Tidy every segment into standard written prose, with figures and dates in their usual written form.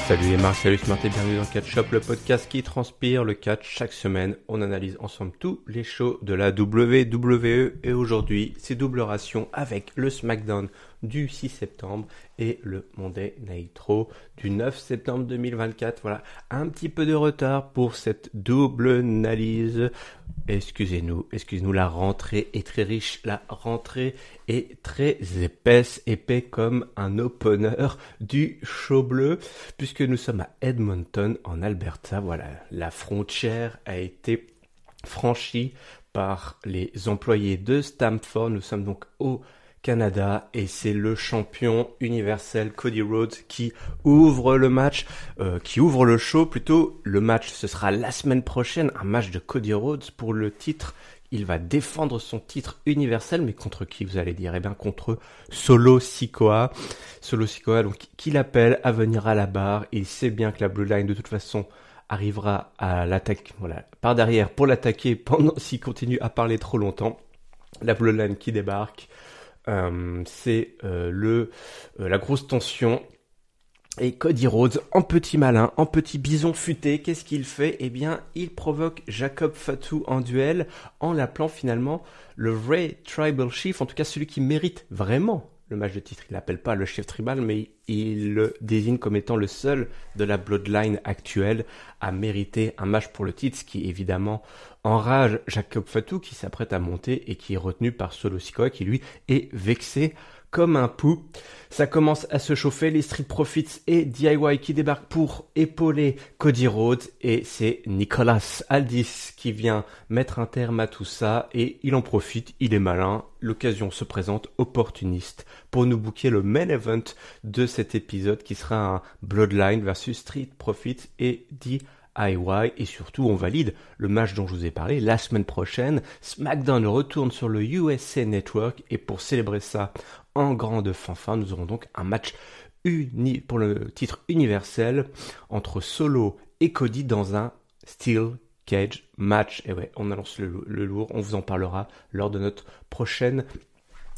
Salut les marques, salut Smart et bienvenue dans Catch Shop, le podcast qui transpire le catch. Chaque semaine, on analyse ensemble tous les shows de la WWE et aujourd'hui, c'est double ration avec le SmackDown du 6 septembre et le Monday Night Raw du 9 septembre 2024. Voilà, un petit peu de retard pour cette double analyse. Excusez-nous, la rentrée est très riche, la rentrée est très épaisse, épais comme un opener du show bleu, puisque nous sommes à Edmonton, en Alberta. Voilà, la frontière a été franchie par les employés de Stamford. Nous sommes donc au Canada et c'est le champion universel Cody Rhodes qui ouvre le match, qui ouvre le show plutôt. Le match, ce sera la semaine prochaine, un match de Cody Rhodes pour le titre. Il va défendre son titre universel, mais contre qui vous allez dire? Eh bien contre Solo Sikoa. Solo Sikoa, donc, qui l'appelle à venir à la barre. Il sait bien que la Bloodline, de toute façon, arrivera à l'attaque, voilà, par derrière pour l'attaquer pendant s'il continue à parler trop longtemps. La Bloodline qui débarque. C'est la grosse tension. Et Cody Rhodes, en petit malin, en petit bison futé, qu'est-ce qu'il fait? Eh bien, il provoque Jacob Fatu en duel en l'appelant finalement le vrai Tribal Chief, en tout cas celui qui mérite vraiment le match de titre. Il l'appelle pas le chef tribal, mais il le désigne comme étant le seul de la Bloodline actuelle à mériter un match pour le titre, ce qui évidemment enrage Jacob Fatu qui s'apprête à monter et qui est retenu par Solo Sikoa qui lui est vexé comme un pou. Ça commence à se chauffer, les Street Profits et DIY qui débarquent pour épauler Cody Rhodes et c'est Nicholas Aldis qui vient mettre un terme à tout ça et il en profite, il est malin, l'occasion se présente opportuniste pour nous booker le main event de cet épisode qui sera un Bloodline versus Street Profits et DIY. Et surtout, on valide le match dont je vous ai parlé la semaine prochaine. SmackDown retourne sur le USA Network et pour célébrer ça en grande fanfare, nous aurons donc un match pour le titre universel entre Solo et Cody dans un Steel Cage match. Et ouais, on annonce le lourd, on vous en parlera lors de notre prochaine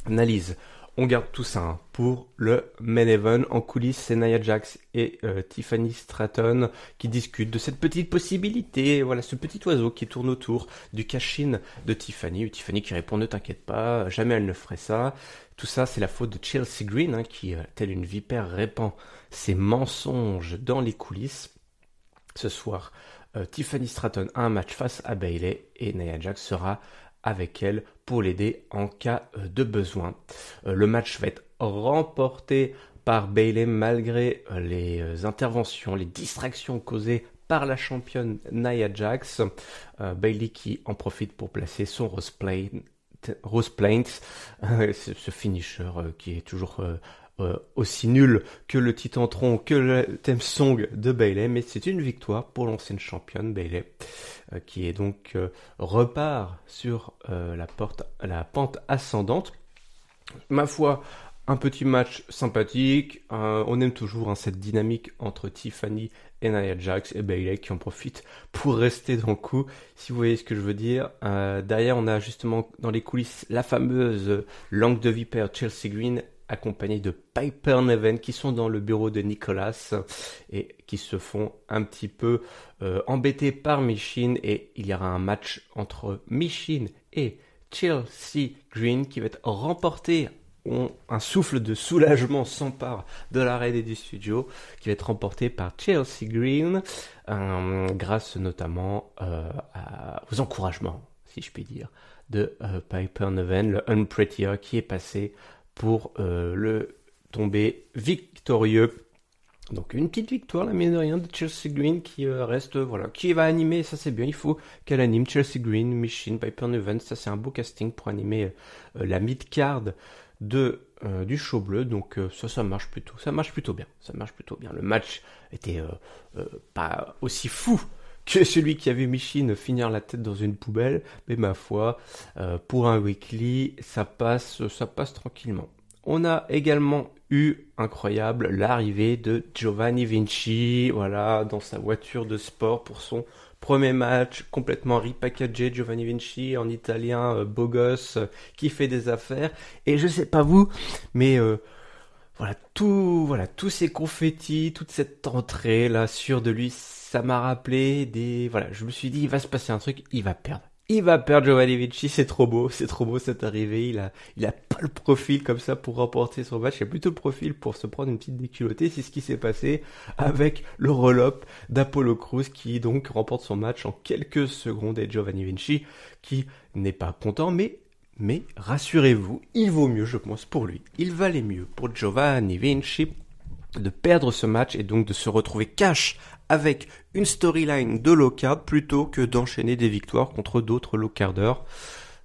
analyse. On garde tout ça pour le main event. En coulisses, c'est Nia Jax et Tiffany Stratton qui discutent de cette petite possibilité. Voilà, ce petit oiseau qui tourne autour du cash-in de Tiffany. Tiffany qui répond « Ne t'inquiète pas, jamais elle ne ferait ça ». Tout ça, c'est la faute de Chelsea Green qui, telle une vipère, répand ses mensonges dans les coulisses. Ce soir, Tiffany Stratton a un match face à Bayley et Nia Jax sera avec elle pour l'aider en cas de besoin. Le match va être remporté par Bayley malgré les interventions, les distractions causées par la championne Nia Jax. Bayley qui en profite pour placer son Rose Plaint, ce finisher qui est toujours aussi nul que le Titantron, que le theme song de Bayley, mais c'est une victoire pour l'ancienne championne Bayley, qui est donc repart sur la pente ascendante. Ma foi, un petit match sympathique. On aime toujours cette dynamique entre Tiffany et Nia Jax et Bayley qui en profitent pour rester dans le coup, si vous voyez ce que je veux dire. Derrière, on a justement dans les coulisses la fameuse langue de vipère Chelsea Green accompagnés de Piper Niven qui sont dans le bureau de Nicholas et qui se font un petit peu embêtés par Michin et il y aura un match entre Michin et Chelsea Green qui va être remporté. Un souffle de soulagement s'empare de l'arène et du studio qui va être remporté par Chelsea Green grâce notamment aux encouragements, si je puis dire, de Piper Niven, le Unprettier qui est passé pour le tomber victorieux. Donc une petite victoire, la mine de rien, de Chelsea Green qui reste, voilà, qui va animer, ça c'est bien, il faut qu'elle anime Chelsea Green, Michin, Piper Niven, ça c'est un beau casting pour animer la mid-card du show bleu, donc ça marche plutôt bien. Le match était pas aussi fou que celui qui a vu Michin finir la tête dans une poubelle, mais ma foi, pour un weekly, ça passe tranquillement. On a également eu, incroyable, l'arrivée de Giovanni Vinci, voilà, dans sa voiture de sport pour son premier match, complètement repackagé, Giovanni Vinci, en italien, beau gosse, qui fait des affaires, et je sais pas vous, mais tous ces confettis, toute cette entrée là sûre de lui, ça m'a rappelé je me suis dit il va se passer un truc, il va perdre. Il va perdre Giovanni Vinci, c'est trop beau cette arrivée, il a pas le profil comme ça pour remporter son match, il a plutôt le profil pour se prendre une petite déculottée, c'est ce qui s'est passé avec le roll-up d'Apollo Crews qui donc remporte son match en quelques secondes et Giovanni Vinci qui n'est pas content mais rassurez-vous, il vaut mieux, je pense, pour lui. Il valait mieux pour Giovanni Vinci de perdre ce match et donc de se retrouver cash avec une storyline de low card plutôt que d'enchaîner des victoires contre d'autres low carders.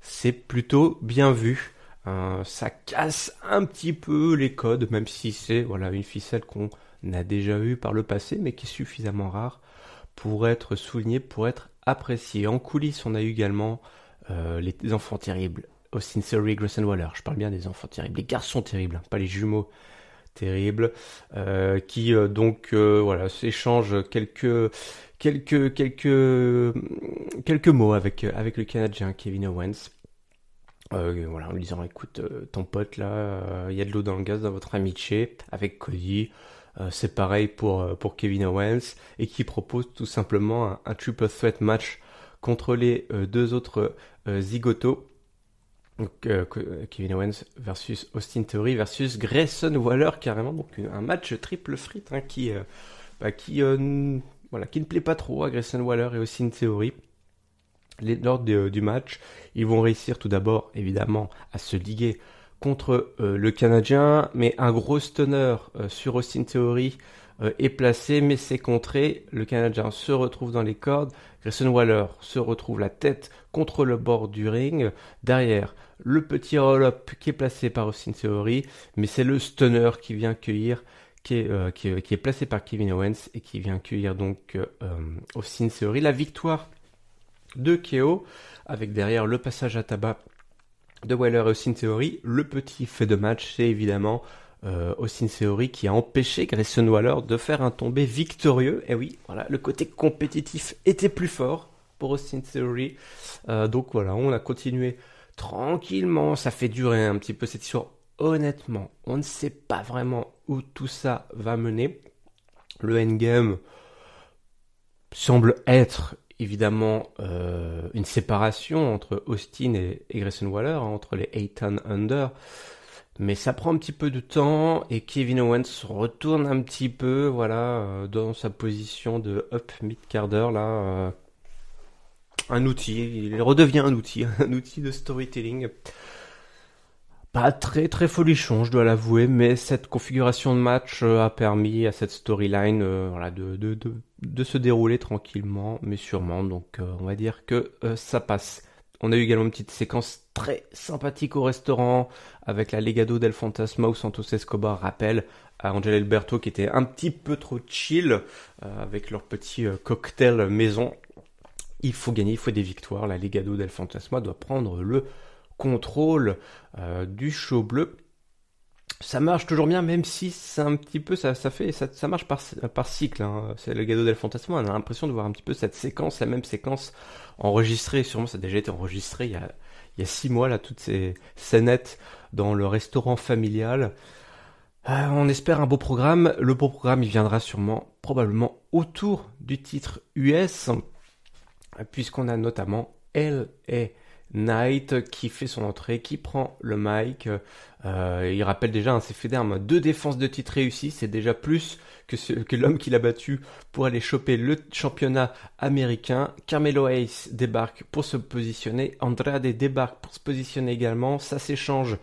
C'est plutôt bien vu. Ça casse un petit peu les codes, même si c'est une ficelle qu'on a déjà eue par le passé, mais qui est suffisamment rare pour être soulignée, pour être appréciée. En coulisses, on a eu également les enfants terribles. Austin Theory, Grayson Waller. Je parle bien des enfants terribles, les garçons terribles, pas les jumeaux terribles, qui s'échangent quelques mots avec le Canadien Kevin Owens. En lui disant écoute, ton pote là, il y a de l'eau dans le gaz dans votre amitié avec Cody. C'est pareil pour Kevin Owens et qui propose tout simplement un triple threat match contre les deux autres zigotos. Donc Kevin Owens versus Austin Theory versus Grayson Waller carrément, donc un match triple frite qui ne plaît pas trop à Grayson Waller et Austin Theory. Lors du match, ils vont réussir tout d'abord évidemment à se liguer contre le Canadien, mais un gros stunner sur Austin Theory est placé, mais c'est contré. Le Canadien se retrouve dans les cordes. Grayson Waller se retrouve la tête contre le bord du ring. Derrière, le petit roll-up qui est placé par Austin Theory, mais c'est le stunner qui vient cueillir, qui est placé par Kevin Owens et qui vient cueillir donc Austin Theory. La victoire de KO, avec derrière le passage à tabac de Waller et Austin Theory. Le petit fait de match, c'est évidemment Austin Theory qui a empêché Grayson Waller de faire un tombé victorieux. Et oui, le côté compétitif était plus fort pour Austin Theory. Donc on a continué tranquillement. Ça fait durer un petit peu cette histoire. Honnêtement, on ne sait pas vraiment où tout ça va mener. Le endgame semble être évidemment une séparation entre Austin et Grayson Waller, entre les 8 and Under. Mais ça prend un petit peu de temps et Kevin Owens retourne un petit peu dans sa position de up mid-carder là. Un outil, il redevient un outil de storytelling. Pas très très folichon, je dois l'avouer, mais cette configuration de match a permis à cette storyline de se dérouler tranquillement, mais sûrement. Donc on va dire que ça passe. On a eu également une petite séquence très sympathique au restaurant avec la Legado del Fantasma où Santos Escobar rappelle à Angel Alberto qui était un petit peu trop chill avec leur petit cocktail maison. Il faut gagner, il faut des victoires. La Legado del Fantasma doit prendre le contrôle du show bleu. Ça marche toujours bien, même si c'est un petit peu ça marche par cycle. C'est le Legado del Fantasma. On a l'impression de voir un petit peu cette séquence, la même séquence enregistrée. Sûrement, ça a déjà été enregistré il y a 6 mois là, toutes ces scénettes dans le restaurant familial. On espère un beau programme. Le beau programme, il viendra probablement autour du titre US, puisqu'on a notamment L.A. Knight qui fait son entrée, qui prend le mic. Il rappelle déjà, c'est fait d'armes, 2 défenses de titre réussies, c'est déjà plus que l'homme qui l'a battu pour aller choper le championnat américain. Carmelo Hayes débarque pour se positionner, Andrade débarque pour se positionner également, ça s'échange.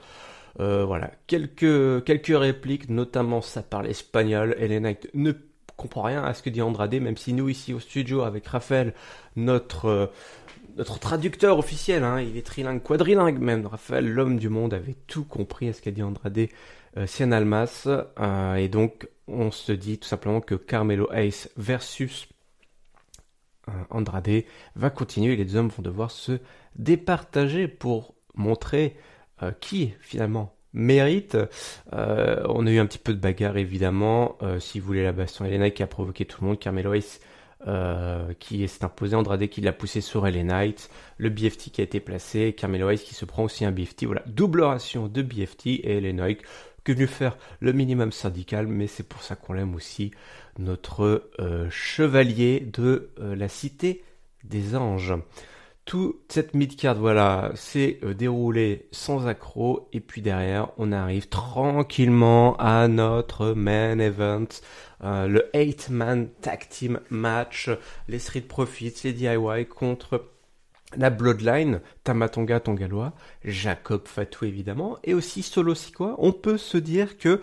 Quelques répliques, notamment ça parle espagnol. L.A. Knight ne comprend rien à ce que dit Andrade, même si nous ici au studio avec Raphaël, notre traducteur officiel, il est trilingue, quadrilingue même. Raphaël, l'homme du monde, avait tout compris à ce qu'a dit Andrade Cien Almas. Et donc, on se dit tout simplement que Carmelo Hayes versus Andrade va continuer. Les deux hommes vont devoir se départager pour montrer qui, finalement, mérite. On a eu un petit peu de bagarre, évidemment. Si vous voulez, la baston Elena qui a provoqué tout le monde. Carmelo Hayes qui s'est imposé, Andrade qui l'a poussé sur LA Knight, le BFT qui a été placé, Carmelo Hayes qui se prend aussi un BFT. Double ration de BFT et LA Knight que venu faire le minimum syndical, mais c'est pour ça qu'on l'aime aussi, notre chevalier de la cité des anges. Toute cette mid-card, voilà, s'est déroulée sans accroc, et puis derrière, on arrive tranquillement à notre main event, le 8-man tag team match, les Street Profits, les DIY contre la Bloodline, Tama Tonga Tongaloa, Jacob Fatu évidemment, et aussi Solo Sikoa. On peut se dire que,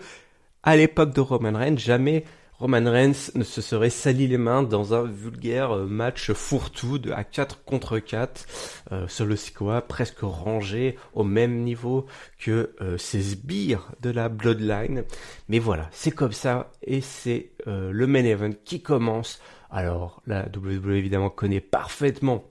à l'époque de Roman Reigns, jamais Roman Reigns ne se serait sali les mains dans un vulgaire match fourre-tout à 4 contre 4. Solo Sikoa presque rangé au même niveau que ses sbires de la Bloodline. Mais voilà, c'est comme ça et c'est le main event qui commence. Alors, la WWE évidemment connaît parfaitement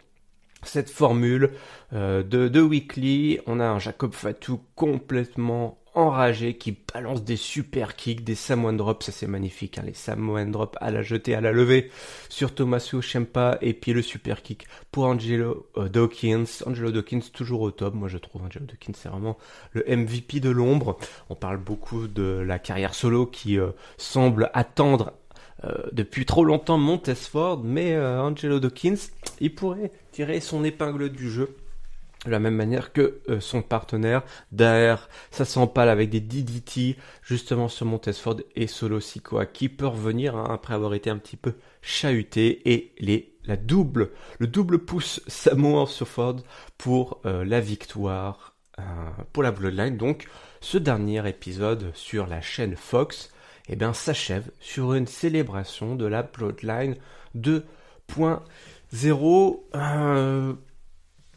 cette formule de Weekly. On a un Jacob Fatu complètement enragé qui balance des super kicks, des Samoan drops, ça c'est magnifique, hein, les Samoan drops à la jetée, à la levée sur Tommaso Ciampa, et puis le super kick pour Angelo Dawkins. Angelo Dawkins toujours au top, moi je trouve Angelo Dawkins c'est vraiment le MVP de l'ombre. On parle beaucoup de la carrière solo qui semble attendre depuis trop longtemps Montesford, mais Angelo Dawkins, il pourrait tirer son épingle du jeu de la même manière que son partenaire. Derrière, ça s'empale avec des DDT justement sur Montesford et Solo Sikoa qui peut revenir après avoir été un petit peu chahuté, et le double pouce Samoan sur Ford pour la victoire pour la Bloodline. Donc ce dernier épisode sur la chaîne Fox s'achève sur une célébration de la Bloodline 2.0.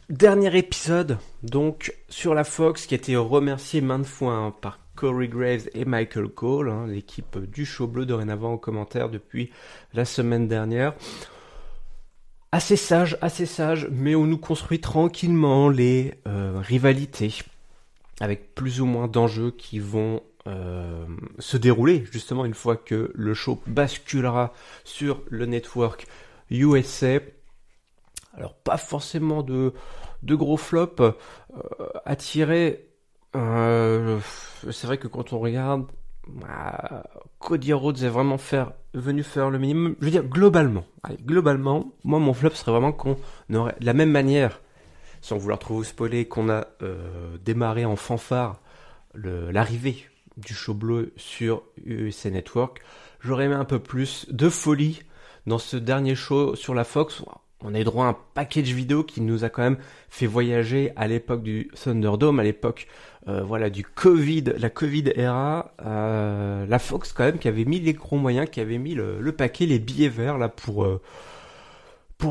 Dernier épisode, donc, sur la Fox, qui a été remercié maintes fois par Corey Graves et Michael Cole, l'équipe du show bleu dorénavant en commentaire depuis la semaine dernière. Assez sage, mais on nous construit tranquillement les rivalités, avec plus ou moins d'enjeux qui vont se dérouler, justement, une fois que le show basculera sur le network USA. Alors, pas forcément de gros flops à tirer. C'est vrai que quand on regarde, Cody Rhodes est vraiment venu faire le minimum. Je veux dire, globalement, moi, mon flop serait vraiment qu'on aurait, de la même manière, sans vouloir trop vous spoiler, qu'on a démarré en fanfare l'arrivée du show bleu sur USA Network. J'aurais aimé un peu plus de folie dans ce dernier show sur la Fox. On a eu droit à un package vidéo qui nous a quand même fait voyager à l'époque du Thunderdome, à l'époque du Covid, la Covid era. La Fox quand même qui avait mis les gros moyens, qui avait mis le paquet, les billets verts là pour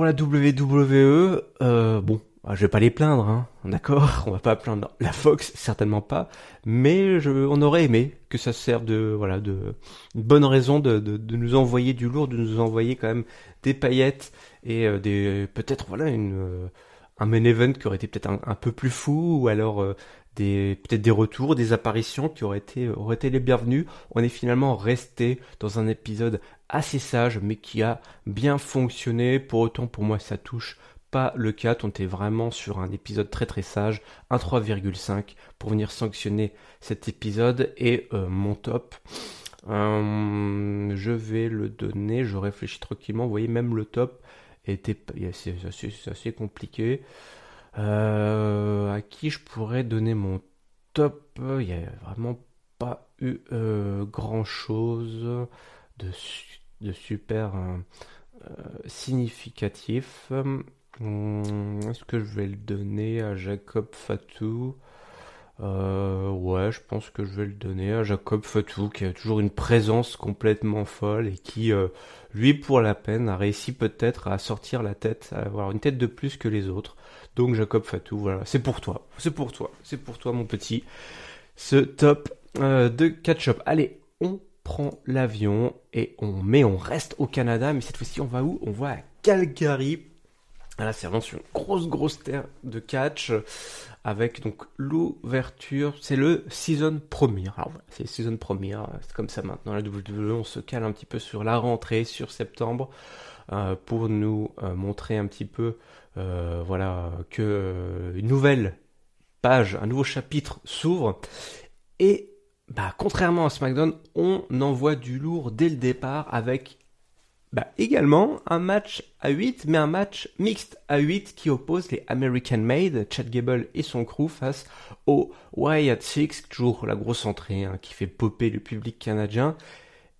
la WWE. Je vais pas les plaindre, d'accord, on va pas plaindre la Fox, certainement pas, mais on aurait aimé que ça serve de une bonne raison de nous envoyer du lourd, de nous envoyer quand même des paillettes et peut-être un main event qui aurait été peut-être un peu plus fou, ou alors peut-être des retours, des apparitions qui auraient été les bienvenus. On est finalement resté dans un épisode assez sage, mais qui a bien fonctionné. Pour autant, pour moi, ça touche pas le 4, on était vraiment sur un épisode très très sage, un 3,5 pour venir sanctionner cet épisode. Et mon top, je vais le donner, je réfléchis tranquillement, vous voyez, même le top c'est assez compliqué. À qui je pourrais donner mon top? Il n'y a vraiment pas eu grand chose de super significatif. Est-ce que je vais le donner à Jacob Fatu? Ouais, je pense que je vais le donner à Jacob Fatu, qui a toujours une présence complètement folle et qui, lui, pour la peine, a réussi peut-être à sortir la tête, à avoir une tête de plus que les autres. Donc Jacob Fatu, voilà, c'est pour toi, mon petit, ce top de catch-up. Allez, on prend l'avion et on reste au Canada, mais cette fois-ci, on va où? On va à Calgary. Là, c'est vraiment sur une grosse terre de catch, avec donc l'ouverture, c'est le season premiere. Alors voilà, c'est le season premiere, c'est comme ça maintenant, la WWE, on se cale un petit peu sur la rentrée, sur septembre, pour nous montrer un petit peu, que une nouvelle page, un nouveau chapitre s'ouvre. Et contrairement à SmackDown, on envoie du lourd dès le départ avec également un match à 8, mais un match mixte à 8 qui oppose les American Made, Chad Gable et son crew face aux Wyatt Six, toujours la grosse entrée qui fait popper le public canadien.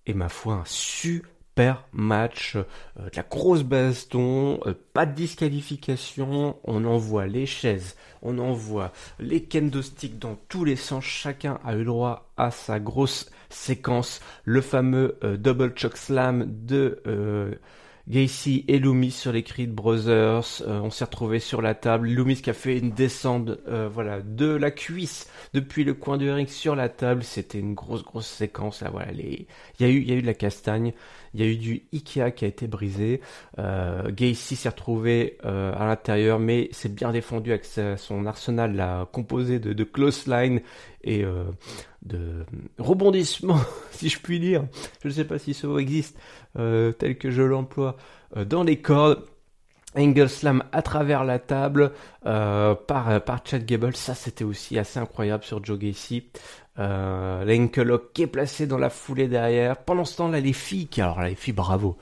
Et ma foi, un super match, de la grosse baston, pas de disqualification, on envoie les chaises, on envoie les kendo sticks dans tous les sens, chacun a eu droit à sa grosse séquence, le fameux double choke slam de Gacy et Loomis sur les Creed Brothers. On s'est retrouvé sur la table, Loomis qui a fait une descente de la cuisse depuis le coin du ring sur la table. C'était une grosse séquence là, voilà. Il y a eu de la castagne, il y a eu du Ikea qui a été brisé. Gacy s'est retrouvé à l'intérieur, mais c'est bien défendu avec son arsenal là, composé de close line et de rebondissement, si je puis dire. Je ne sais pas si ce mot existe tel que je l'emploie dans les cordes. Angle slam à travers la table par Chad Gable, ça c'était aussi assez incroyable sur Joe Gacy. L'ankle lock qui est placé dans la foulée derrière. Pendant ce temps là, les filles, bravo,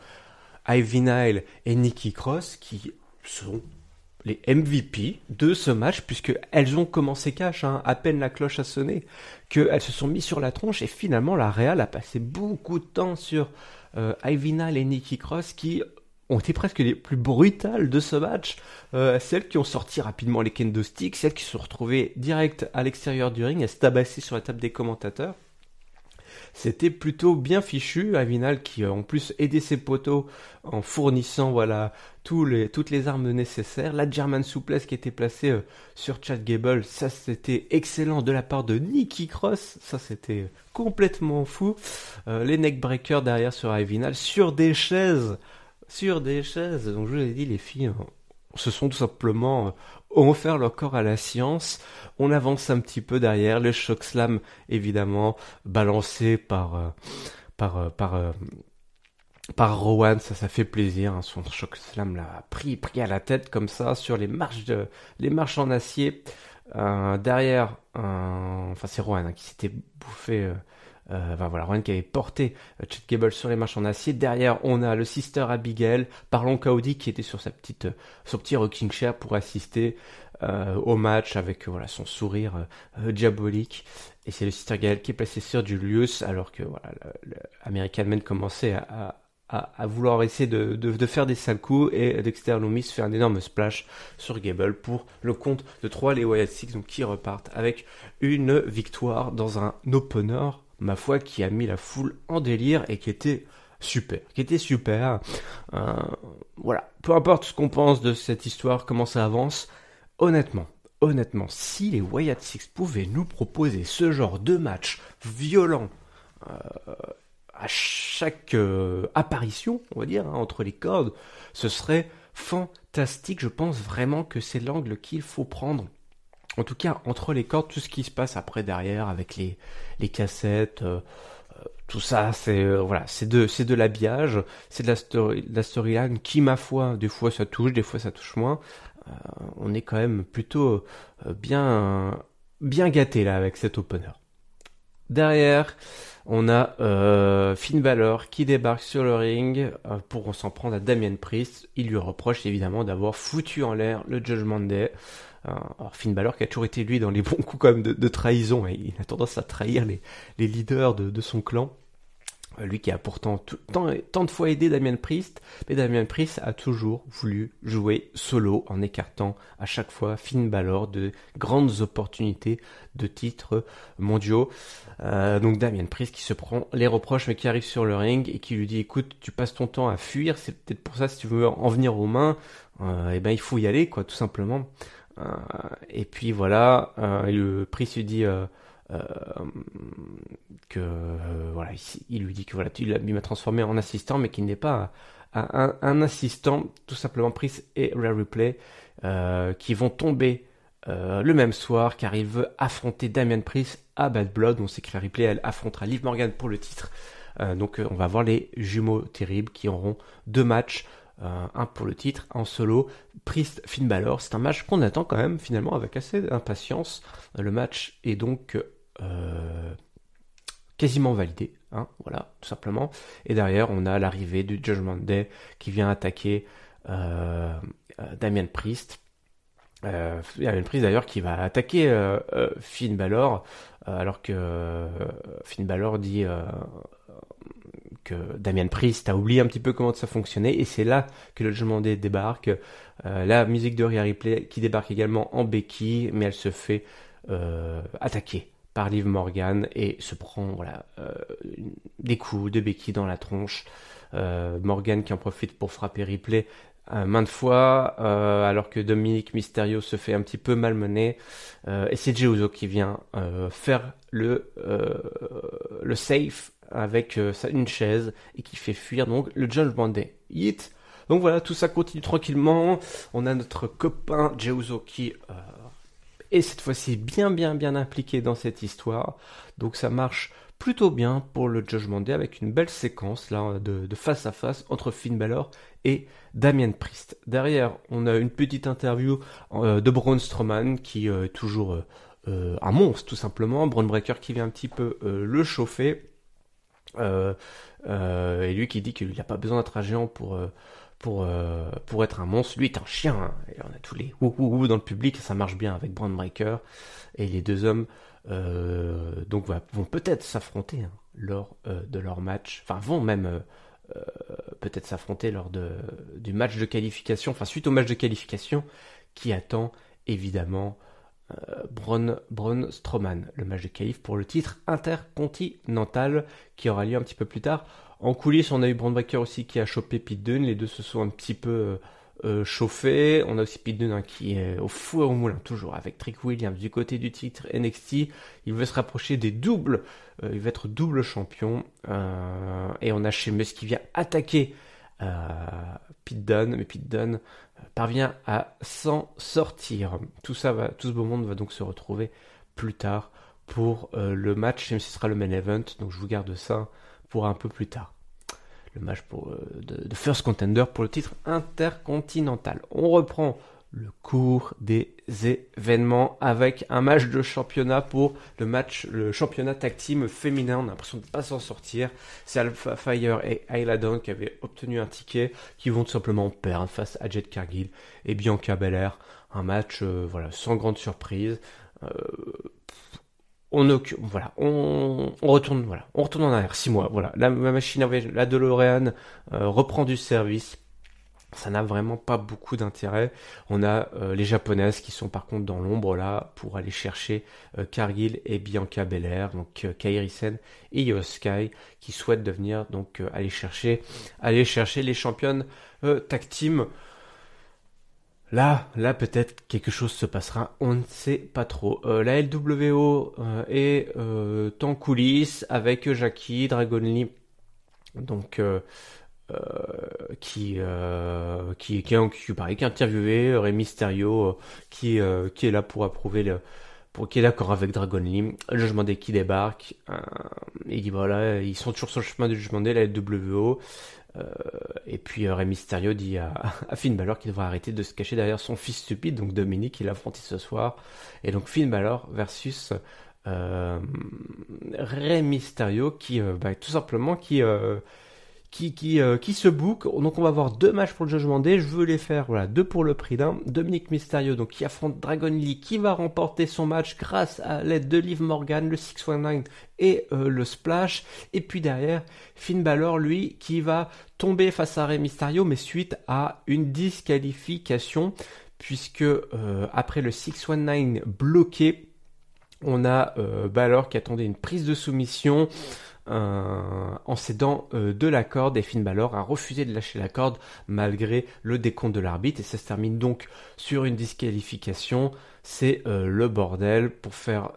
Ivy Nile et Nikki Cross qui sont les MVP de ce match, puisque elles ont commencé cash, à peine la cloche a sonné, qu'elles se sont mis sur la tronche, et finalement la Real a passé beaucoup de temps sur Ivy Nile et Nikki Cross, qui ont été presque les plus brutales de ce match, celles qui ont sorti rapidement les kendo sticks, celles qui se sont retrouvées direct à l'extérieur du ring, à se tabasser sur la table des commentateurs. C'était plutôt bien fichu. Avinal qui en plus aidait ses poteaux en fournissant toutes les armes nécessaires. La German Suplex qui était placée sur Chad Gable, ça c'était excellent de la part de Nikki Cross, ça c'était complètement fou. Les neckbreakers derrière sur Avinal sur des chaises. Donc je vous ai dit, les filles se sont tout simplement ont offert leur corps à la science. On avance un petit peu derrière, le choc slam évidemment balancé par Rowan, ça fait plaisir, son choc slam l'a pris à la tête comme ça sur les marches en acier. Derrière, c'est Rowan qui s'était bouffé. Rowan qui avait porté Chad Gable sur les marches en acier. Derrière, on a le Sister Abigail, Parlon Cody qui était sur son petit rocking chair pour assister au match avec son sourire diabolique. Et c'est le Sister Gael qui est placé sur Julius, alors que le American Man commençait à vouloir essayer de faire des sales coups, et Dexter Loomis fait un énorme splash sur Gable pour le compte de 3, les Wyatt Six, donc qui repartent avec une victoire dans un opener, ma foi, qui a mis la foule en délire et qui était super. Peu importe ce qu'on pense de cette histoire, comment ça avance, honnêtement, si les Wyatt Six pouvaient nous proposer ce genre de match violent à chaque apparition, on va dire, entre les cordes, ce serait fantastique. Je pense vraiment que c'est l'angle qu'il faut prendre. En tout cas, entre les cordes, tout ce qui se passe après derrière avec les cassettes, tout ça, c'est de l'habillage, c'est de la storyline qui, ma foi, des fois ça touche, des fois ça touche moins. On est quand même plutôt bien gâté là avec cet opener. Derrière, on a Finn Balor qui débarque sur le ring pour s'en prendre à Damien Priest. Il lui reproche évidemment d'avoir foutu en l'air le Judgment Day. Alors Finn Balor qui a toujours été lui dans les bons coups quand même de trahison, et il a tendance à trahir les leaders de son clan. Lui qui a pourtant tant de fois aidé Damien Priest, mais Damien Priest a toujours voulu jouer solo en écartant à chaque fois Finn Balor de grandes opportunités de titres mondiaux. Donc Damien Priest qui se prend les reproches mais qui arrive sur le ring et qui lui dit: écoute, tu passes ton temps à fuir, c'est peut-être pour ça, si tu veux en venir aux mains, il faut y aller quoi, tout simplement. Et puis voilà, le Priest lui dit il lui dit que il m'a transformé en assistant, mais qu'il n'est pas un assistant, tout simplement. Priest et Rhea Ripley qui vont tomber le même soir, car il veut affronter Damien Priest à Bad Blood. On sait que Rhea Ripley, elle affrontera Liv Morgan pour le titre. Donc on va voir les jumeaux terribles qui auront 2 matchs, un pour le titre, en solo. Priest Finn Balor, c'est un match qu'on attend quand même finalement avec assez d'impatience. Le match est donc quasiment validé, hein, voilà, tout simplement. Et derrière, on a l'arrivée du Judgment Day qui vient attaquer Damien Priest. Damien Priest d'ailleurs qui va attaquer Finn Balor, alors que Finn Balor dit que Damien Priest a oublié un petit peu comment ça fonctionnait, et c'est là que le Judgment Day débarque. La musique de Rhea Ripley qui débarque également en béquille, mais elle se fait attaquer par Liv Morgan et se prend des coups de béquille dans la tronche. Morgan qui en profite pour frapper Ripley maintes fois, alors que Dominic Mysterio se fait un petit peu malmener, et c'est Jey Uso qui vient faire le safe avec une chaise et qui fait fuir donc le Judgment Day. Yeet. Donc voilà, tout ça continue tranquillement. On a notre copain Jey Uso qui est cette fois-ci bien impliqué dans cette histoire. Donc ça marche plutôt bien pour le Judgment Day avec une belle séquence là de face à face entre Finn Balor et Damien Priest. Derrière, on a une petite interview de Braun Strowman qui est toujours un monstre tout simplement. Braun Breaker qui vient un petit peu le chauffer. Et lui qui dit qu'il n'a pas besoin d'être un géant pour être un monstre. Lui est un chien, hein. Et on a tous les ouh dans le public, ça marche bien avec Braun Breaker. Et les deux hommes donc vont peut-être s'affronter hein, lors de leur match, enfin vont même peut-être s'affronter lors du match de qualification, enfin suite au match de qualification qui attend évidemment Braun Strowman, le match de qualif pour le titre intercontinental qui aura lieu un petit peu plus tard. En coulisses, on a eu Braun Breaker aussi qui a chopé Pete Dunne, les deux se sont un petit peu chauffés. On a aussi Pete Dunne hein, qui est au fou et au moulin, toujours avec Trick Williams du côté du titre NXT. Il veut se rapprocher des doubles, il va être double champion. Et on a Sheamus qui vient attaquer Pete Dunne, mais Pete Dunne parvient à s'en sortir. Tout ce beau monde va donc se retrouver plus tard pour le match, même si ce sera le main event, donc je vous garde ça pour un peu plus tard. Le match de First Contender pour le titre intercontinental. On reprend le cours des événements avec un match de championnat pour le championnat tag team féminin. On a l'impression de ne pas s'en sortir. C'est Alpha Fire et Ayla Dawn qui avaient obtenu un ticket, qui vont tout simplement perdre face à Jade Cargill et Bianca Belair. Un match sans grande surprise. On retourne en arrière 6 mois. Voilà, la machine, la DeLorean reprend du service. Ça n'a vraiment pas beaucoup d'intérêt. On a les japonaises qui sont par contre dans l'ombre là pour aller chercher Cargill et Bianca Belair, donc Kairi Sen et Io Sky qui souhaitent devenir donc aller chercher les championnes tag team. Là peut-être quelque chose se passera, on ne sait pas trop. La LWO est en coulisses avec Jackie, Dragon Lee, donc qui est interviewé, Rey Mysterio qui est là pour approuver qui est d'accord avec Dragon Lee. Le Judgment Day qui débarque, et il dit voilà, ils sont toujours sur le chemin du Judgment Day, la LWO. Et puis Rey Mysterio dit à Finn Balor qu'il devrait arrêter de se cacher derrière son fils stupide, donc Dominic, qu'il a affronté ce soir. Et donc Finn Balor versus Rey Mysterio qui tout simplement qui se book. Donc on va avoir 2 matchs pour le Judgment Day. Je veux les faire 2 pour le prix d'un. Dominic Mysterio donc qui affronte Dragon Lee, qui va remporter son match grâce à l'aide de Liv Morgan, le 619 et le Splash. Et puis derrière Finn Balor lui qui va tomber face à Rey Mysterio, mais suite à une disqualification, puisque après le 619 bloqué, on a Balor qui attendait une prise de soumission en cédant de la corde, et Finn Balor a refusé de lâcher la corde malgré le décompte de l'arbitre, et ça se termine donc sur une disqualification. C'est le bordel pour faire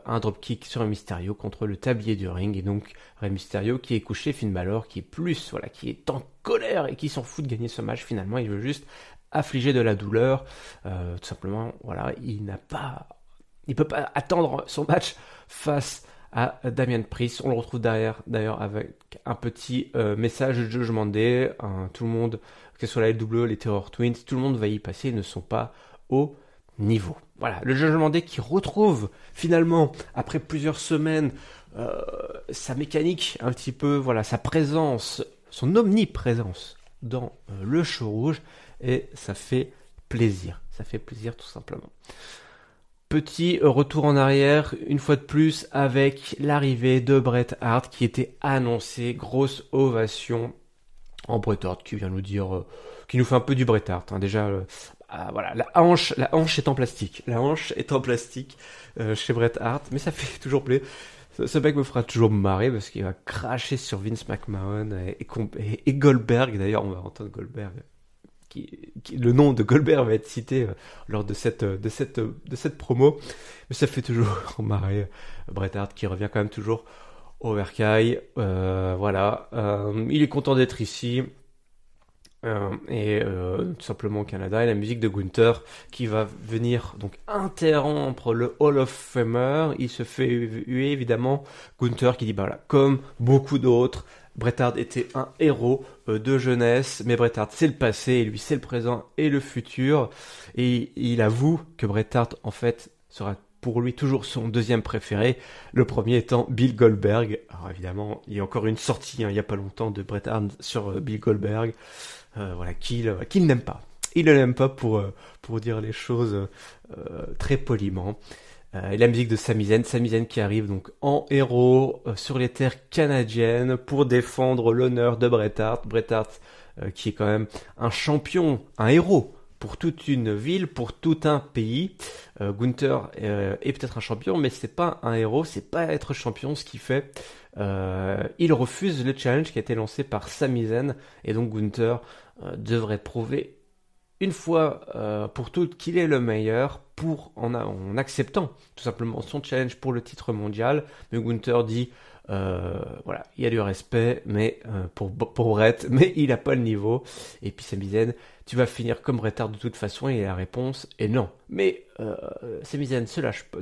un dropkick sur Rey Mysterio contre le tablier du ring, et donc Rey Mysterio qui est couché, Finn Balor qui est qui est en colère et qui s'en fout de gagner ce match. Finalement il veut juste affliger de la douleur, tout simplement. Il peut pas attendre son match face à Damien Priest. On le retrouve d'ailleurs avec un petit message de Judgment Day. Tout le monde, que ce soit la LWO, les Terror Twins, tout le monde va y passer, ils ne sont pas au niveau. Voilà, le Judgment Day qui retrouve finalement, après plusieurs semaines sa mécanique un petit peu, voilà, sa présence, son omniprésence dans le show rouge, et ça fait plaisir tout simplement. Petit retour en arrière, une fois de plus, avec l'arrivée de Bret Hart qui était annoncé, grosse ovation en Bret Hart qui vient nous dire, qui nous fait un peu du Bret Hart, hein. Déjà, voilà, la hanche est en plastique, chez Bret Hart, mais ça fait toujours plaisir. Ce mec me fera toujours marrer parce qu'il va cracher sur Vince McMahon et Goldberg. D'ailleurs, on va entendre Goldberg. Le nom de Goldberg va être cité lors de cette promo. Mais ça fait toujours marrer. Bret Hart qui revient quand même toujours au Bercail. Voilà. Il est content d'être ici. Tout simplement au Canada, et la musique de Gunther qui va venir donc interrompre le Hall of Famer. Il se fait huer évidemment. Gunther qui dit bah voilà, comme beaucoup d'autres, Bret Hart était un héros de jeunesse, mais Bret Hart c'est le passé, et lui c'est le présent et le futur, et il avoue que Bret Hart en fait sera pour lui toujours son deuxième préféré, le premier étant Bill Goldberg. Alors évidemment, il y a encore une sortie il y a pas longtemps de Bret Hart sur Bill Goldberg. Voilà, qu'il n'aime pas. Il ne l'aime pas pour dire les choses très poliment. Et la musique de Sami Zayn qui arrive donc en héros sur les terres canadiennes pour défendre l'honneur de Bret Hart. Bret Hart qui est quand même un champion, un héros pour toute une ville, pour tout un pays. Gunther est peut-être un champion, mais c'est pas un héros, c'est pas être champion ce qui fait. Il refuse le challenge qui a été lancé par Sami Zayn, et donc Gunther devrait prouver une fois pour toutes qu'il est le meilleur en acceptant tout simplement son challenge pour le titre mondial. Mais Gunther dit voilà, il y a du respect mais pour Bret, mais il n'a pas le niveau. Et puis Sami Zayn, tu vas finir comme Bret Hart de toute façon, et la réponse est non. Mais Sami Zayn se lâche pas,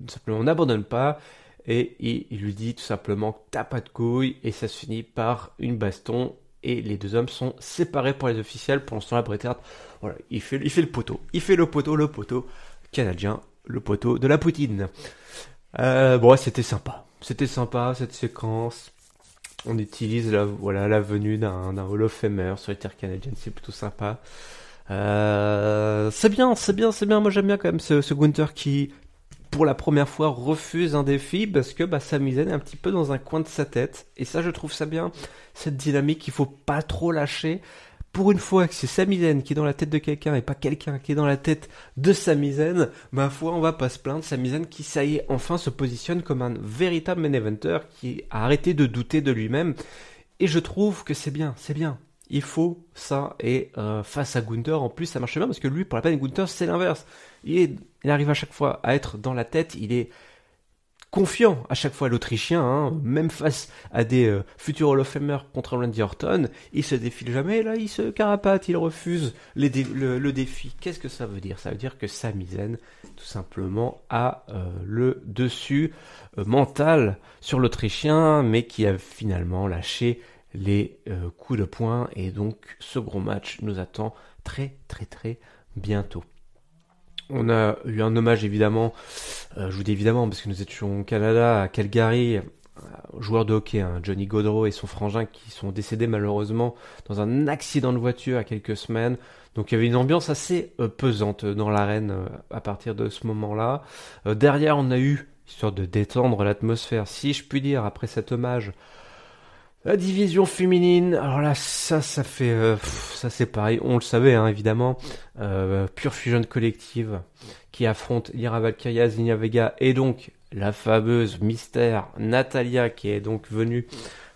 simplement n'abandonne pas. Et il lui dit tout simplement t'as pas de couilles, et ça se finit par une baston. Et les deux hommes sont séparés pour les officiels. Pour l'instant, là, Bret Hart, voilà, il fait le poteau. Il fait le poteau canadien, le poteau de la poutine. Bon, c'était sympa cette séquence. On utilise la venue d'un Hall of Famer sur les terres canadiennes, c'est plutôt sympa. C'est bien. Moi, j'aime bien quand même ce Gunther qui, pour la première fois, refuse un défi parce que Sami Zayn est un petit peu dans un coin de sa tête. Et ça, je trouve ça bien, cette dynamique, il faut pas trop lâcher. Pour une fois que c'est Sami Zayn qui est dans la tête de quelqu'un et pas quelqu'un qui est dans la tête de Sami Zayn, ma foi, on va pas se plaindre. Sami Zayn qui, ça y est, enfin se positionne comme un véritable main eventer qui a arrêté de douter de lui-même. Et je trouve que c'est bien. Il faut ça, et face à Gunther, en plus, ça marche bien parce que lui, pour la peine, Gunther, c'est l'inverse. Il arrive à chaque fois à être dans la tête, il est confiant à chaque fois, l'Autrichien, hein, même face à des futurs Hall of Famer contre Randy Orton, il se défile jamais, là il se carapate, il refuse le défi. Qu'est-ce que ça veut dire? Ça veut dire que Sami Zayn, tout simplement, a le dessus mental sur l'Autrichien, mais qui a finalement lâché les coups de poing, et donc ce gros match nous attend très bientôt. On a eu un hommage évidemment, je vous dis évidemment parce que nous étions au Canada, à Calgary, joueur de hockey, hein, Johnny Gaudreau et son frangin qui sont décédés malheureusement dans un accident de voiture il y a quelques semaines. Donc il y avait une ambiance assez pesante dans l'arène à partir de ce moment-là. Derrière, on a eu, histoire de détendre l'atmosphère, si je puis dire, après cet hommage, la division féminine. Alors là, ça fait, ça c'est pareil, on le savait, hein, évidemment. Pure Fusion Collective qui affronte Lyra Valkyria, Zelina Vega, et donc la fameuse mystère Natalya qui est donc venue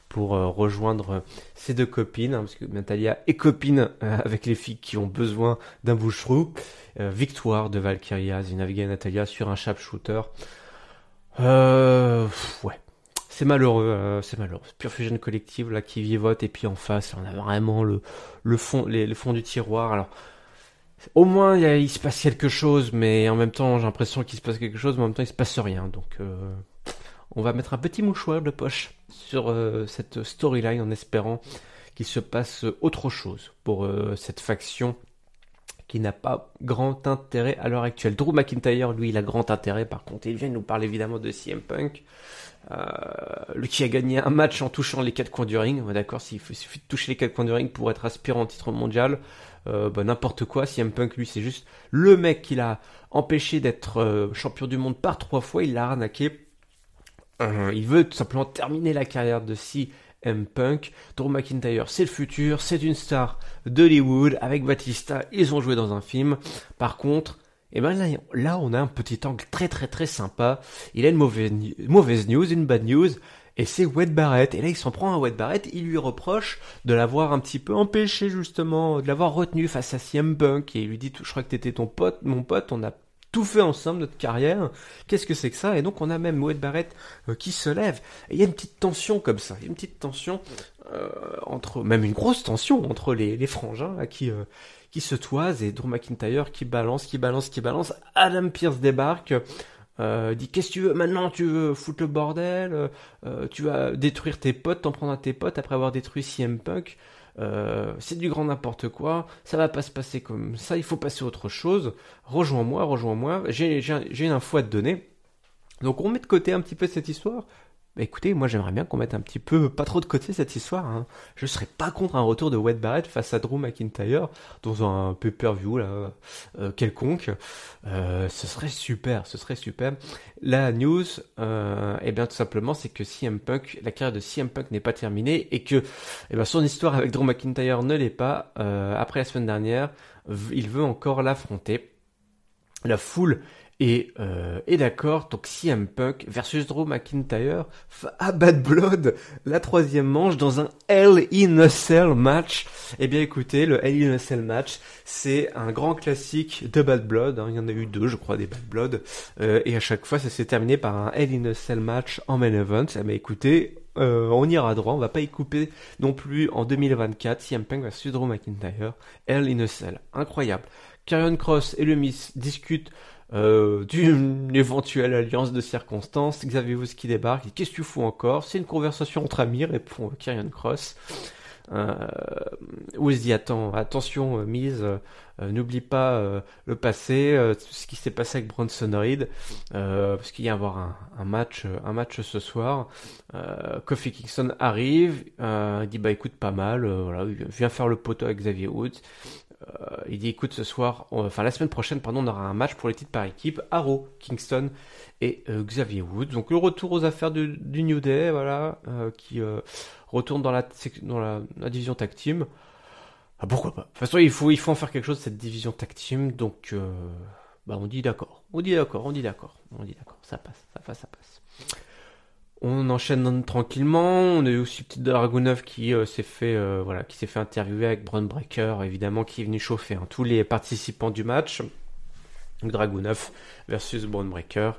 pour rejoindre ses deux copines, hein, parce que Natalya est copine avec les filles qui ont besoin d'un boucherou. Victoire de Valkyria, Zelina Vega et Natalya sur un sharpshooter. Ouais. C'est malheureux. Pure Fusion Collective là qui vivote, et puis en face on a vraiment le fond du tiroir. Alors au moins il se passe quelque chose, mais en même temps j'ai l'impression qu'il se passe quelque chose, mais en même temps il se passe rien. Donc on va mettre un petit mouchoir de poche sur cette storyline en espérant qu'il se passe autre chose pour cette faction qui n'a pas grand intérêt à l'heure actuelle. Drew McIntyre, lui, il a grand intérêt. Par contre, il vient nous parler évidemment de CM Punk. Lui qui a gagné un match en touchant les 4 coins du ring. D'accord, s'il suffit de toucher les 4 coins du ring pour être aspirant au titre mondial. N'importe quoi. CM Punk, lui, c'est juste le mec qui l'a empêché d'être champion du monde par 3 fois. Il l'a arnaqué. Il veut tout simplement terminer la carrière de CM Punk. Drew McIntyre, c'est le futur, c'est une star d'Hollywood. Avec Batista, ils ont joué dans un film. Par contre, là, on a un petit angle très très très sympa. Il a une mauvaise news, une bad news, et c'est Wade Barrett. Et là, il s'en prend à Wade Barrett. Il lui reproche de l'avoir un petit peu empêché justement, de l'avoir retenu face à CM Punk. Et il lui dit, je crois que t'étais mon pote, on a tout fait ensemble, notre carrière. Qu'est-ce que c'est que ça? Et donc, on a même Wade Barrett qui se lève. Et il y a une petite tension comme ça. Il y a une petite tension même une grosse tension entre les frangins là, qui se toisent, et Drew McIntyre qui balance. Adam Pearce débarque. Dit qu'est-ce que tu veux maintenant, tu veux foutre le bordel, tu vas détruire tes potes, t'en prendre à tes potes après avoir détruit CM Punk. C'est du grand n'importe quoi, ça va pas se passer comme ça, il faut passer à autre chose. Rejoins-moi, j'ai une info à te donner. Donc on met de côté un petit peu cette histoire. Bah écoutez, moi j'aimerais bien qu'on mette un petit peu, pas trop de côté cette histoire, hein. Je serais pas contre un retour de Wade Barrett face à Drew McIntyre dans un pay-per-view là, quelconque. Ce serait super. La news, eh bien tout simplement, c'est que la carrière de CM Punk n'est pas terminée, et que son histoire avec Drew McIntyre ne l'est pas. Après la semaine dernière, il veut encore l'affronter. La foule est d'accord, donc CM Punk versus Drew McIntyre à Bad Blood, la 3e manche dans un Hell in a Cell match. Eh bien écoutez, le Hell in a Cell match, c'est un grand classique de Bad Blood, hein. Il y en a eu 2 je crois des Bad Blood, et à chaque fois ça s'est terminé par un Hell in a Cell match en main event. Eh bien écoutez, on ira droit, on va pas y couper non plus en 2024. CM Punk versus Drew McIntyre, Hell in a Cell, incroyable. Karrion Kross et le Miz discutent d'une éventuelle alliance de circonstances. Xavier Woods qui débarque, dit qu'est-ce que tu fous encore? C'est une conversation entre amis, répond Karrion Kross. Woods dit attention Miz, n'oublie pas le passé, ce qui s'est passé avec Bronson Reed, parce qu'il y a avoir un match ce soir. Kofi Kingston arrive, il dit bah écoute, pas mal, voilà, il vient faire le poteau avec Xavier Woods. Il dit écoute, ce soir, la semaine prochaine, on aura un match pour les titres par équipe, Raw, Kingston et Xavier Woods. Donc le retour aux affaires du New Day, voilà, qui retourne dans la division tag team. Ah, pourquoi pas? De toute façon, il faut en faire quelque chose de cette division tag team. Donc on dit d'accord, ça passe. On enchaîne tranquillement. On a eu aussi petit Dragunov qui s'est fait interviewer avec Bron Breakker, évidemment, qui est venu chauffer tous les participants du match. Dragunov versus Bron Breakker.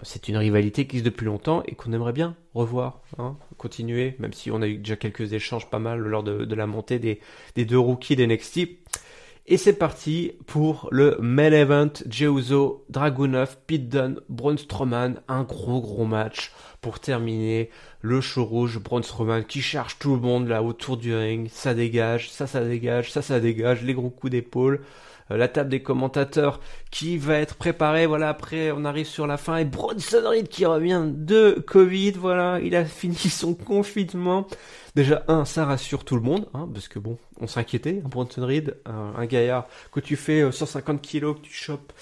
C'est une rivalité qui existe depuis longtemps et qu'on aimerait bien revoir, continuer, même si on a eu déjà quelques échanges pas mal lors de la montée des 2 rookies d'NXT. Et c'est parti pour le main event. Jey Uso, Dragunov, Pete Dunne, Braun Strowman. Un gros match pour terminer le show rouge. Braun Strowman qui charge tout le monde là autour du ring. Ça dégage. Les gros coups d'épaule. La table des commentateurs qui va être préparée. Voilà, après on arrive sur la fin. Et Bronson Reed qui revient de Covid. Voilà, il a fini son confinement. Déjà, ça rassure tout le monde, parce que bon, on s'inquiétait. Bronson Reed, un gaillard, que tu fais 150 kilos, que tu chopes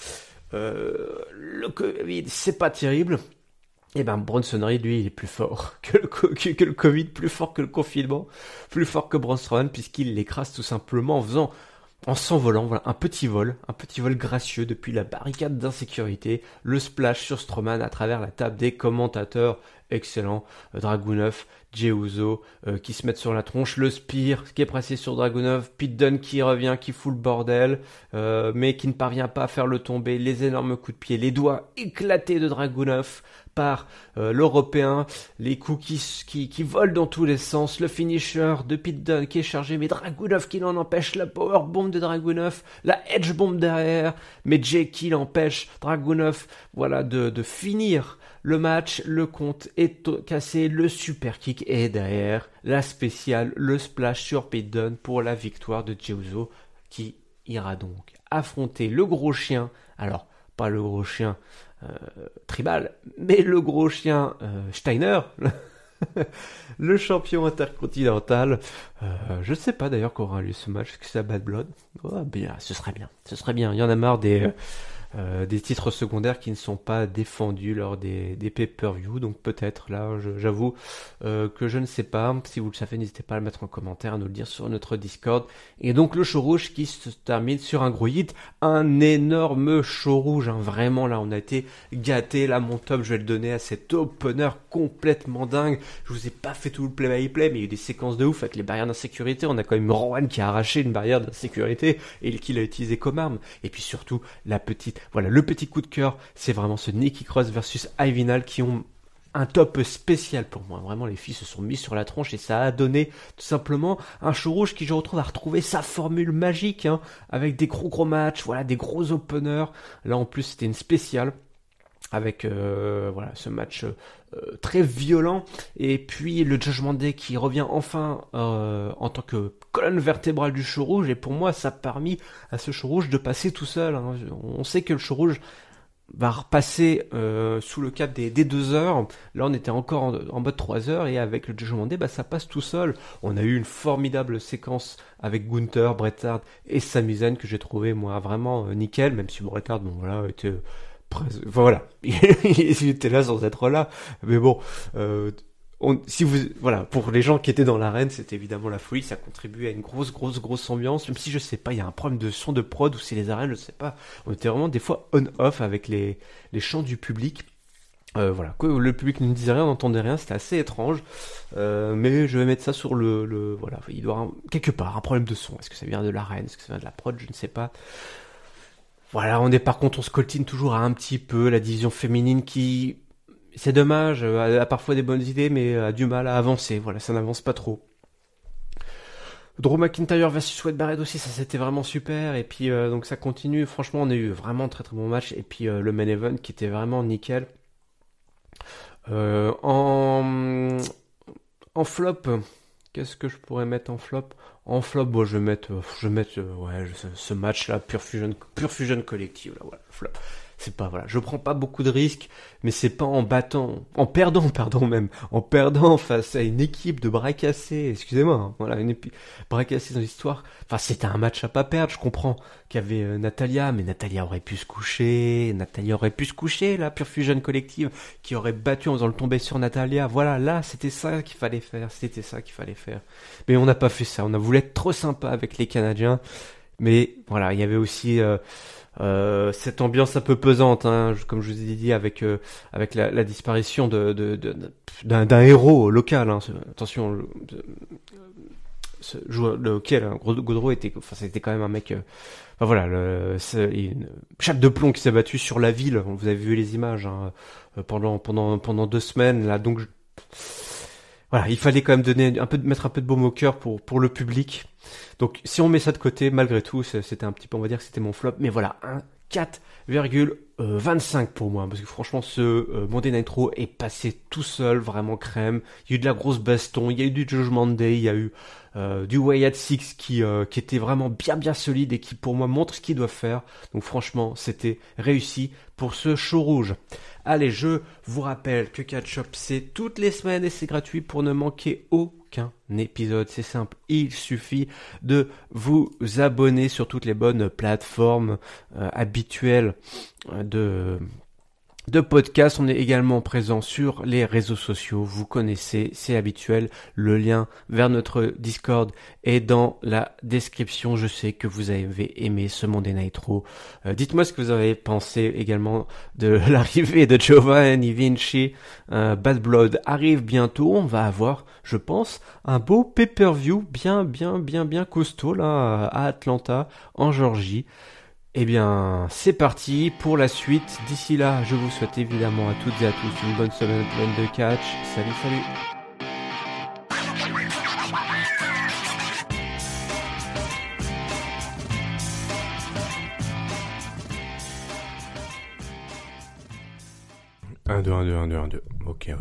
le Covid, c'est pas terrible. Et Bronson Reed, lui, il est plus fort que le Covid, plus fort que le confinement, plus fort que Braun Strowman, puisqu'il l'écrase tout simplement en s'envolant, voilà, un petit vol gracieux depuis la barricade d'insécurité, le splash sur Strowman à travers la table des commentateurs, excellent. Dragunov, Jey Uso qui se mettent sur la tronche, le spear qui est pressé sur Dragunov, Pete Dunne qui revient, qui fout le bordel, mais qui ne parvient pas à faire le tomber, les énormes coups de pied, les doigts éclatés de Dragunov par l'Européen, les coups qui volent dans tous les sens, le finisher de Pete Dunne qui est chargé, mais Dragunov qui l'en empêche, la powerbomb de Dragunov, la edge bomb derrière, mais Jey qui l'empêche Dragunov, voilà, de finir le match. Le compte est cassé, le super kick est derrière, la spéciale, le splash sur Pete Dunne pour la victoire de Jey Uso, qui ira donc affronter le gros chien. Alors, pas le gros chien tribal, mais le gros chien Steiner, le champion intercontinental. Je sais pas d'ailleurs qu'aura lieu ce match, est-ce que c'est à Bad Blood? Bien, ce serait bien. Il y en a marre des titres secondaires qui ne sont pas défendus lors des pay-per-view, donc peut-être là j'avoue que je ne sais pas. Si vous le savez, n'hésitez pas à le mettre en commentaire, à nous le dire sur notre Discord. Et donc le show rouge qui se termine sur un gros hit, un énorme show rouge, hein. Vraiment là on a été gâtés. Là mon top je vais le donner à cet opener complètement dingue. Je vous ai pas fait tout le play-by-play, mais il y a eu des séquences de ouf avec les barrières d'insécurité. On a quand même Rowan qui a arraché une barrière d'insécurité et qui l'a utilisé comme arme. Et puis surtout le petit coup de cœur, c'est vraiment ce Nikki Cross versus Ivinal qui ont un top spécial pour moi. Vraiment, les filles se sont mises sur la tronche et ça a donné tout simplement un show rouge qui, je retrouve, a retrouvé sa formule magique, hein, avec des gros matchs, des gros openers. Là, en plus, c'était une spéciale avec ce match très violent, et puis le Judgment Day qui revient enfin en tant que colonne vertébrale du show rouge, et pour moi ça a permis à ce show rouge de passer tout seul, hein. On sait que le show rouge va repasser sous le cap des 2 heures. Là on était encore en mode 3 heures, et avec le Judgment Day ça passe tout seul. On a eu une formidable séquence avec Gunther, Bret Hart et Sami Zayn que j'ai trouvé moi vraiment nickel, même si Bret Hart était il était là sans être là, mais bon, pour les gens qui étaient dans l'arène, c'était évidemment la folie, ça contribuait à une grosse ambiance, même si je sais pas, il y a un problème de son de prod ou c'est les arènes, je sais pas, on était vraiment des fois on-off avec les chants du public. Que le public ne disait rien, n'entendait rien, c'était assez étrange, mais je vais mettre ça sur il doit y avoir quelque part un problème de son. Est-ce que ça vient de l'arène, est-ce que ça vient de la prod, je ne sais pas. Par contre, on se coltine toujours à un petit peu la division féminine qui, c'est dommage, a parfois des bonnes idées, mais a du mal à avancer. Ça n'avance pas trop. Drew McIntyre versus Wade Barrett aussi, ça c'était vraiment super. Et puis donc ça continue. Franchement, on a eu vraiment un très bon match. Et puis le main event qui était vraiment nickel. En flop, qu'est-ce que je pourrais mettre en flop? En flop, je vais mettre ce match-là, Pure Fusion Collective, là, flop. C'est pas, je prends pas beaucoup de risques, mais c'est pas en perdant face à une équipe de bras cassés, excusez-moi, hein, une bras cassés dans l'histoire. Enfin, c'était un match à pas perdre, je comprends qu'il y avait Natalia, mais Natalia aurait pu se coucher, la Pure Fusion Collective, qui aurait battu en faisant le tomber sur Natalia. Là, c'était ça qu'il fallait faire. Mais on n'a pas fait ça, on a voulu être trop sympa avec les Canadiens, mais il y avait aussi, cette ambiance un peu pesante, hein, comme je vous ai dit, avec la disparition d'un héros local, hein. Attention, ce joueur de hockey, là, Gaudreau c'était quand même un mec, une chape de plomb qui s'est battue sur la ville. Vous avez vu les images, hein, pendant 2 semaines là, donc il fallait quand même mettre un peu de baume au cœur pour le public. Donc, si on met ça de côté, malgré tout, c'était un petit peu, on va dire que c'était mon flop. Mais un 4,25 pour moi. Parce que franchement, ce Monday Nitro est passé tout seul, vraiment crème. Il y a eu de la grosse baston, il y a eu du Judgment Day, il y a eu du Wyatt Six qui était vraiment bien solide et qui, pour moi, montre ce qu'il doit faire. Donc, franchement, c'était réussi pour ce show rouge. Allez, je vous rappelle que Catch-Up, c'est toutes les semaines et c'est gratuit pour ne manquer aucun épisode. C'est simple, il suffit de vous abonner sur toutes les bonnes plateformes habituelles de podcast. On est également présent sur les réseaux sociaux, vous connaissez, c'est habituel. Le lien vers notre Discord est dans la description. Je sais que vous avez aimé ce Monday Nitro. Dites-moi ce que vous avez pensé également de l'arrivée de Giovanni Vinci. Bad Blood arrive bientôt. On va avoir, je pense, un beau pay-per-view bien costaud là à Atlanta, en Georgie. Eh bien, c'est parti pour la suite. D'ici là, je vous souhaite évidemment à toutes et à tous une bonne semaine pleine de catch. Salut. 1, 2. Ok.